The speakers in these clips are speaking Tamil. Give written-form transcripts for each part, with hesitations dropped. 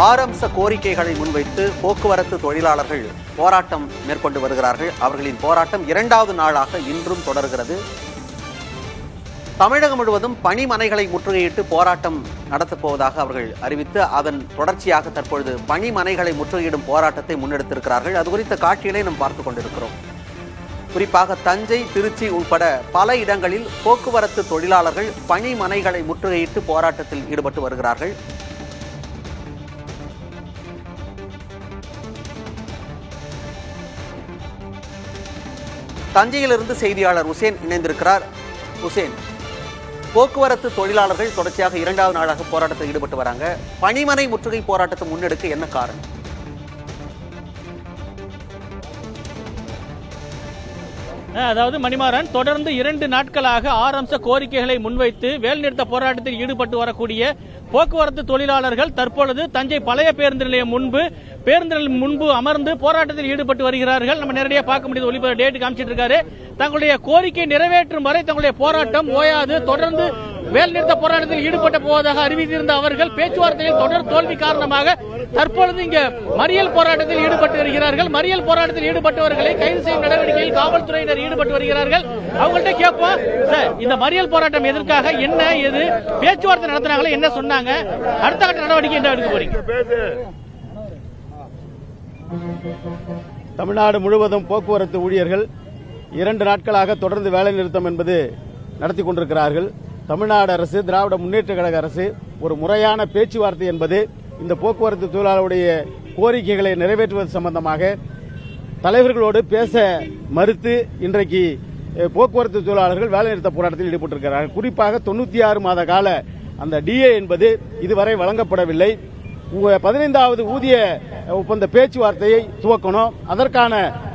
6 அம்ச கோரிக்கைகளை முன்வைத்து போக்குவரத்து தொழிலாளர்கள் போராட்டம் மேற்கொண்டு வருகிறார்கள். அவர்களின் போராட்டம் 2வது நாளாக இன்றும் தொடர்கிறது. தமிழகம் முழுவதும் பணிமனைகளை முற்றுகையிட்டு போராட்டம் நடத்தப் போவதாக அவர்கள் அறிவித்து அதன் தொடர்ச்சியாக தற்பொழுது பணிமனைகளை முற்றுகையிடும் போராட்டத்தை முன்னெடுத்திருக்கிறார்கள். அது குறித்த காட்சிகளை நாம் பார்த்துக் கொண்டிருக்கிறோம். குறிப்பாக தஞ்சை, திருச்சி உட்பட பல இடங்களில் போக்குவரத்து தொழிலாளர்கள் பணிமனைகளை முற்றுகையிட்டு போராட்டத்தில் ஈடுபட்டு வருகிறார்கள். தஞ்சையிலிருந்து செய்தியாளர் உசேன் இணைந்திருக்கிறார். உசேன், போக்குவரத்து தொழிலாளர்கள் தொடர்ச்சியாக 2வது நாளாக போராட்டத்தில் ஈடுபட்டு வராங்க. பணிமனை முற்றுகை போராட்டத்தை முன்னெடுக்க என்ன காரணம்? அதாவது மணிமாறன், தொடர்ந்து 2 நாட்களாக 6 அம்ச கோரிக்கைகளை முன்வைத்து வேலைநிறுத்த போராட்டத்தில் ஈடுபட்டு வரக்கூடிய போக்குவரத்து தொழிலாளர்கள் தற்பொழுது தஞ்சை பழைய பேருந்து நிலையம் முன்பு அமர்ந்து போராட்டத்தில் ஈடுபட்டு வருகிறார்கள். நம்ம நேரடியாக பார்க்க முடியுது, ஒளிபர டேட் காமிச்சிட்டு இருக்காரு. தங்களுடைய கோரிக்கை நிறைவேற்றும் வரை தங்களுடைய போராட்டம் ஓயாது. தொடர்ந்து வேலைநிறுத்த போராட்டத்தில் ஈடுபட்ட போவதாக அறிவித்திருந்த அவர்கள் பேச்சுவார்த்தையில் தொடர் தோல்வி காரணமாக தற்பொழுது இங்க மறியல் போராட்டத்தில் ஈடுபட்டு வருகிறார்கள். மறியல் போராட்டத்தில் ஈடுபட்டவர்களை கைது செய்யும் நடவடிக்கையில் காவல்துறையினர் ஈடுபட்டு வருகிறார்கள். அவங்கள்ட்ட கேட்போம், இந்த மறியல் போராட்டம் எதற்காக, என்ன எது பேச்சுவார்த்தை நடத்தினாங்களே, என்ன சொன்னாங்க, அடுத்த கட்ட நடவடிக்கை என்ன எடுக்க போறீங்க? தமிழ்நாடு முழுவதும் போக்குவரத்து ஊழியர்கள் 2 நாட்களாக தொடர்ந்து வேலை நிறுத்தம் என்பது நடத்தி கொண்டிருக்கிறார்கள். தமிழ்நாடு அரசு, திராவிட முன்னேற்ற கழக அரசு ஒரு முறையான பேச்சுவார்த்தை என்பது இந்த போக்குவரத்து தொழிலாளருடைய கோரிக்கைகளை நிறைவேற்றுவது சம்பந்தமாக தலைவர்களோடு பேச மறுத்து இன்றைக்கு போக்குவரத்து தொழிலாளர்கள் வேலைநிறுத்த போராட்டத்தில் ஈடுபட்டிருக்கிறார்கள். குறிப்பாக 96 மாத கால அந்த டிஏ என்பது இதுவரை வழங்கப்படவில்லை. 15வது ஊதிய ஒப்பந்த பேச்சுவார்த்தையை துவக்கணும், அதற்கான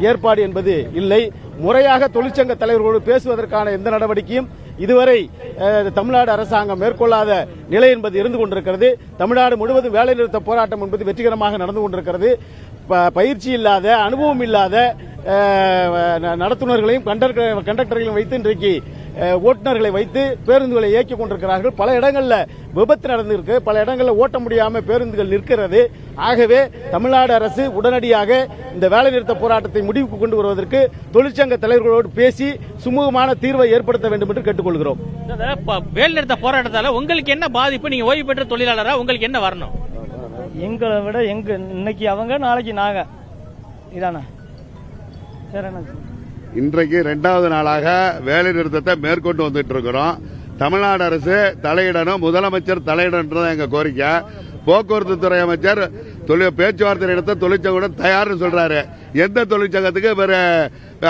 ஏற்பாடு என்பது இல்லை. முறையாக தொழிற்சங்க தலைவர்களோடு பேசுவதற்கான எந்த நடவடிக்கையும் இதுவரை தமிழ்நாடு அரசாங்கம் மேற்கொள்ளாத நிலை என்பது இருந்து கொண்டிருக்கிறது. தமிழ்நாடு முழுவதும் வேலைநிறுத்த போராட்டம் என்பது வெற்றிகரமாக நடந்து கொண்டிருக்கிறது. பயிற்சி இல்லாத, அனுபவம் இல்லாத நடத்துனர்களையும் கண்டக்டர்களையும் வைத்து இன்றைக்கு ஓட்டுநர்களை வைத்து பேருந்துகளை இயக்கிக் கொண்டிருக்கிறார்கள். பல இடங்களில் விபத்து நடந்திருக்கு, பல இடங்களில் ஓட்ட முடியாமல் பேருந்துகள் நிற்கிறது. ஆகவே தமிழ்நாடு அரசு உடனடியாக இந்த வேலைநிறுத்த போராட்டத்தை முடிவுக்கு கொண்டு வருவதற்கு தொழிற்சங்க தலைவர்களோடு பேசி சுமூகமான தீர்வை ஏற்படுத்த வேண்டும் என்று கேட்டுக்கொள்கிறோம். வேலைநிறுத்த போராட்டத்தால உங்களுக்கு என்ன பாதிப்பு? நீங்க ஓய்வு பெற்ற தொழிலாளரா, உங்களுக்கு என்ன வரணும்? எங்களை விட இன்னைக்கு அவங்க, நாளைக்கு நாங்க, இதானே. இன்றைக்கு 2வது நாளாக வேலை நிறுத்தத்தை மேற்கொண்டு வந்துட்டு இருக்கிறோம். தமிழ்நாடு அரசு தலையிடணும், முதலமைச்சர் தலையிடணும் எங்க கோரிக்கை. போக்குவரத்து துறை அமைச்சர் பேச்சுவார்த்தை நடத்த தொழிற்சங்கம் தயார்னு சொல்றாரு. எந்த தொழிற்சங்கத்துக்கு வேற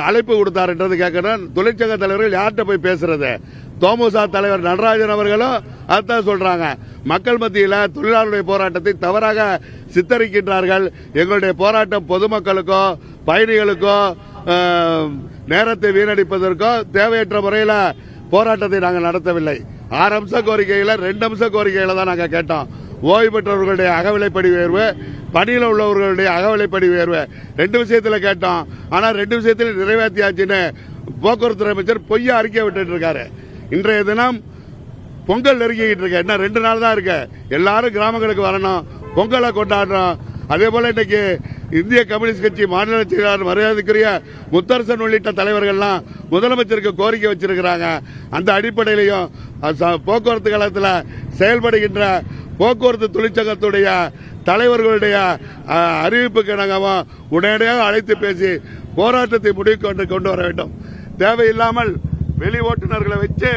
அழைப்பு கொடுத்தாருன்றது கேட்கணும். தொழிற்சங்க தலைவர்கள் யார்கிட்ட போய் பேசுறது? தோமுசா தலைவர் நடராஜன் அவர்களும் அதான் சொல்றாங்க. மக்கள் மத்தியில் தொழிலாளர்களுடைய போராட்டத்தை தவறாக சித்தரிக்கின்றார்கள். எங்களுடைய போராட்டம் பொதுமக்களுக்கோ பயணிகளுக்கோ நேரத்தை வீணடிப்பதற்கோ தேவையற்ற முறையில் போராட்டத்தை நாங்கள் நடத்தவில்லை. 6 அம்ச கோரிக்கைகளை 2 அம்ச கோரிக்கைகளை தான் நாங்கள் கேட்டோம். ஓய்வு பெற்றவர்களுடைய அகவிலைப்படி உயர்வு, பணியில் உள்ளவர்களுடைய அகவிலைப்படி உயர்வு 2 விஷயத்தில் கேட்டோம். ஆனால் 2 விஷயத்தில் நிறைவேற்றியாச்சுன்னு போக்குவரத்து அமைச்சர் பொய்யா அறிக்கை விட்டுட்டு இருக்காரு. இன்றைய தினம் பொங்கல் நெருங்கிட்டு இருக்க, இன்னும் 2 நாள் தான் இருக்கு. எல்லாரும் கிராமங்களுக்கு வரணும், பொங்கலை கொண்டாடுறோம். அதே போல இன்னைக்கு இந்திய கம்யூனிஸ்ட் கட்சி மாநில செயலாளர் மரியாதைக்குரிய முத்தரசன் உள்ளிட்ட தலைவர்கள்லாம் முதலமைச்சருக்கு கோரிக்கை வச்சிருக்கிறாங்க. அந்த அடிப்படையிலையும் போக்குவரத்து கழகத்தில் செயல்படுகின்ற போக்குவரத்து தொழிற்சங்கத்துடைய தலைவர்களுடைய அறிவிப்புக்கு நாங்கள் உடனடியாக அழைத்து பேசி போராட்டத்தை முடிவுக்கு கொண்டு வர வேண்டும். தேவையில்லாமல் வெளி ஓட்டுநர்களை வச்சு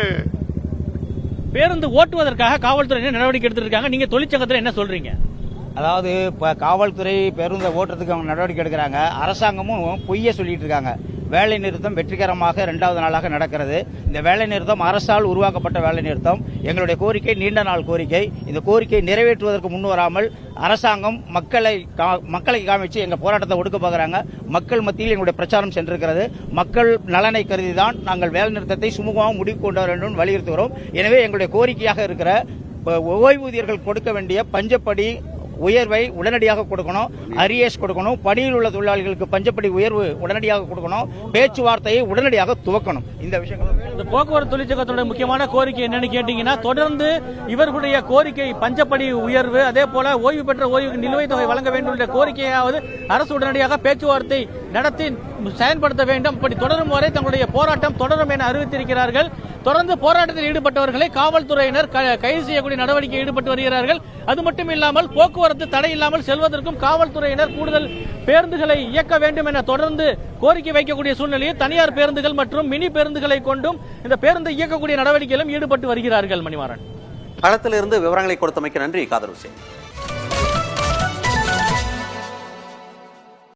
பேருந்து ஓட்டுவதற்காக காவல்துறை நடவடிக்கை எடுத்திருக்காங்க. நீங்க தொழிற்சங்கத்தில் என்ன சொல்றீங்க? அதாவது இப்போ காவல்துறை பேருந்தை ஓட்டுறதுக்கு அவங்க நடவடிக்கை எடுக்கிறாங்க. அரசாங்கமும் பொய்ய சொல்லிட்டு இருக்காங்க. வேலை நிறுத்தம் வெற்றிகரமாக 2வது நாளாக நடக்கிறது. இந்த வேலை நிறுத்தம் அரசால் உருவாக்கப்பட்ட வேலை நிறுத்தம். எங்களுடைய கோரிக்கை நீண்ட நாள் கோரிக்கை. இந்த கோரிக்கை நிறைவேற்றுவதற்கு முன் வராமல் அரசாங்கம் மக்களை காமிச்சு எங்க போராட்டத்தை ஒடுக்க பார்க்கிறாங்க. மக்கள் மத்தியில் எங்களுடைய பிரச்சாரம் சென்றிருக்கிறது. மக்கள் நலனை கருதிதான் நாங்கள் வேலை நிறுத்தத்தை சுமூகமாக முடிவு கொண்டு வர வேண்டும் வலியுறுத்துகிறோம். எனவே எங்களுடைய கோரிக்கையாக இருக்கிற ஓய்வூதியர்கள் கொடுக்க வேண்டிய பஞ்சப்படி உயர்வை உடனடியாக கொடுக்கணும், அரியர்ஸ் கொடுக்கணும், பணியில் உள்ள தொழிலாளிகளுக்கு பஞ்சப்படி உயர்வு உடனடியாக கொடுக்கணும், பேச்சுவார்த்தையை உடனடியாக துவக்கணும். இந்த விஷயங்கள் இந்த போக்குவரத்து தொழிற்சங்கத்தினுடைய முக்கியமான கோரிக்கை என்னன்னு கேட்டீங்கன்னா, தொடர்ந்து இவர்களுடைய கோரிக்கை பஞ்சப்படி உயர்வு, அதே போல ஓய்வு பெற்ற ஓய்வு நிலுவைத் தொகை வழங்க வேண்டும் என்ற கோரிக்கையாவது அரசு உடனடியாக பேச்சுவார்த்தை நடத்தி செயல்படுத்த வேண்டும். அப்படி தொடரும் வரை தங்களுடைய போராட்டம் தொடரும் என அறிவித்திருக்கிறார்கள். தொடர்ந்து போராட்டத்தில் ஈடுபட்டவர்களை காவல்துறையினர் கைது செய்யக்கூடிய நடவடிக்கை ஈடுபட்டு வருகிறார்கள். அது மட்டும் இல்லாமல் போக்குவரத்து தடை இல்லாமல் செல்வதற்கும் காவல்துறையினர் கூடுதல் பேருந்துகளை இயக்க வேண்டும் என தொடர்ந்து கோரிக்கை வைக்கக்கூடிய சூழ்நிலையில் தனியார் பேருந்துகள் மற்றும் மினி பேருந்துகளை கொண்டும் இந்த பேருந்து இயக்கக்கூடிய நடவடிக்கையிலும் ஈடுபட்டு வருகிறார்கள். மணிமாறன், களத்திலிருந்து விவரங்களை கொடுத்தமைக்கு நன்றி காதர் ஹுசேன்.